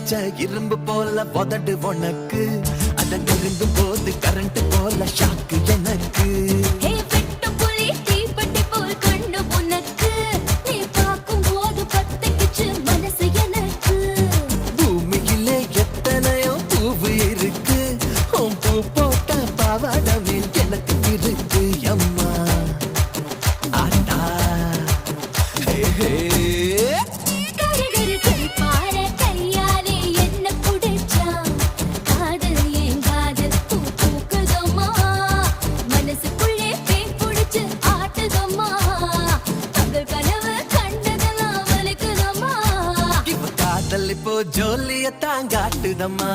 வச்ச இரும்பு போல உதடு உனக்கு அத நெருங்கும் போது கரண்ட் போல ஷாக்கு எனக்கு பூமியிலே எத்தனையோ பூவு இருக்கு உன் பூ போட்ட பாவாடமே எனக்கு இருக்கு அம்மா ஆட்டா ஹே ஹே இப்போ ஜோலிய தாங்காட்டுதம்மா